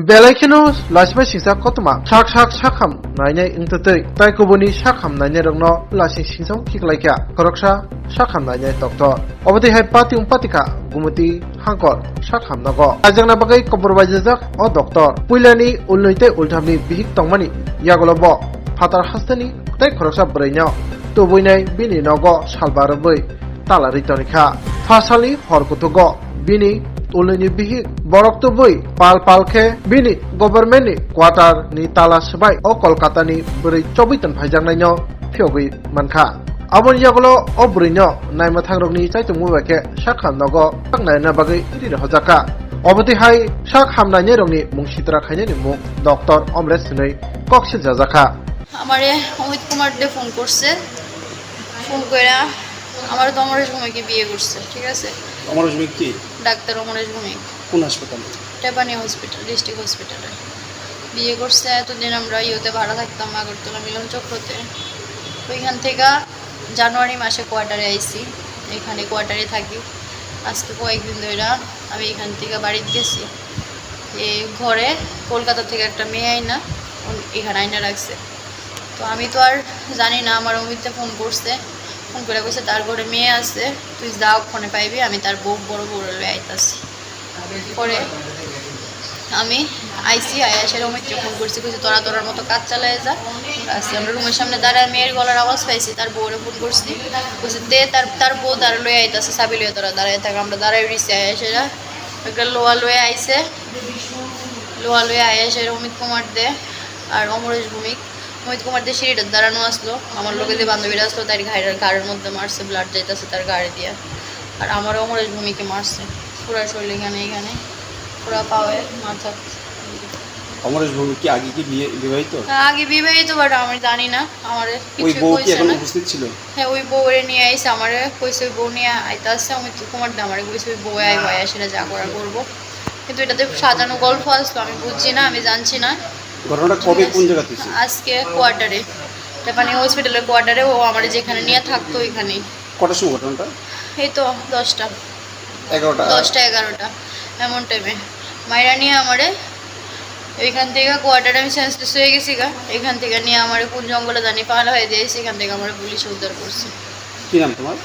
Belakino, Lasma Sisa Kotma, Shak Shakam, Nine Intete, Taikobuni Shakam, Nine Rogno, Lasin Sisam Kiklaika, Koroksha, Shakam Nine Doctor. Over the head party Patika, Gumuti, Hankor, Shakam Nago. Ajana Bagay Koborvajak or Doctor. Pulani, Ulite Ultami, Big Tomani, Yagolobo, Patar Hastani, Take Korosha Breno, Tubune, Bini Nogo, Shalbaraboy, Tala Ritonica, Fasali, Horkotogo, Bini. Ulini bihik borok tu bui pal ke bini government ni quarter ni tala sebai o Kolkata ni beri cobitan phajang nainyo phiogui mankha amon yagolo o burinyo naima thangrok ni chaitung muwake shakham nogo taknai na bagai iri hojaka oboti hai shakham naine rongni mungsitra khaine ni muk Dr. Omret Sunai kokshil jajaka আমারে অমিত কুমার দে phone করছে phone কইরা আমার তো অমরেশ ভৌমিককে বিয়ে করছে ঠিক আছে অমরেশ ভৌমিক কি ডাক্তার অমরেশ ভৌমিক কোন হাসপাতালে টেপানি হসপিটাল ডিস্ট্রিক্ট হসপিটালে বিয়ে করছে এতদিন আমরা ইউতে ভাড়া থাকতাম আগরতলা মিলন চক্রতে ওইখান থেকে জানুয়ারি মাসে কোয়ার্টারে আইছি এখানে কোয়ার্টারে থাকি আজকে কয়েকদিন ধরে আমি এখান থেকে বাড়িতে গেছি এই ঘরে কলকাতা থেকে একটা মেয়ে আইনা এখানে আইনা রাখছে তো আমি তো আর জানি না আমার অমিতে ফোন করছে ফোন করে কইছে তার ঘরে মেয়ে আছে তুই যাও ফোনে পাইবি আমি তার বড় লয়ে আইতাছি পরে আমি আইসি আয়াসের অমিতকে ফোন করছি কইছে তোরার মতো কাজ চালায় যা আসি আমরা রুমের সামনে দাঁড়ায় মেয়ের গলার আওয়াজ পাইছি তার বউরে ফোন করছি কইছে দে তার বউ দাঁড়া লয়ে আইতাছে সাবি লয়ে তোরা দাঁড়ায় থাক আমরা দাঁড়ায় রইছি আয়াসেরা একটা লোহা লয়ে আইছে লোহা লয়ে আয়াসের অমিত কুমার দে আর অমরেশ ভৌমিক অমিত কুমার দে সিঁড়িটা দাঁড়ানো আসলো আমার লোকে যে বান্ধবীরা আসলো তার ঘাড়ের মধ্যে মারছে ব্লাড যাইতেছে তার গাড়ি দিয়ে আর আমার অমরেশ ভৌমিককে মারছে পুরা শরীর এখানে পুরা পাওয়ে মাথা অমরেশ ভৌমিক কি আগে কি বিবাহিত আগে বিবাহিত বাট আমি জানি না আমার ওই কিছু বউ কি কইছে এখন না উপস্থিত ছিল হ্যাঁ ওই বউরে নিয়ে আইছে আমারে কইছে ওই বউ নিয়ে আইতা আসছে অমিত কুমার দে আমারে কইছে ওই বউ আইবা সেটা যা করা করবো কিন্তু এটাতে সাজানো গল্প আসলো আমি বুঝছি না আমি জানছি না ঘটনাটা কবে কোন জায়গাতে হয়েছে আজকে কোয়ার্টারে টেপানি হসপিটালের কোয়ার্টারে ও আমার যেখানে নিয়ে থাকতো ওইখানেই কটার সময় ঘটনাটা এই তো 10টা 11টা এমন টাইমে মাইরা নিয়ে আমারে এইখান থেকে কোয়ার্টারে আমি সেন্সলেস হয়ে গেছি গা এখান থেকে নিয়ে আমার কোন জঙ্গলে জানি পালা হয়ে দিয়েছি এখান থেকে আমার পুলিশ উদ্ধার করছে কি নাম তোমার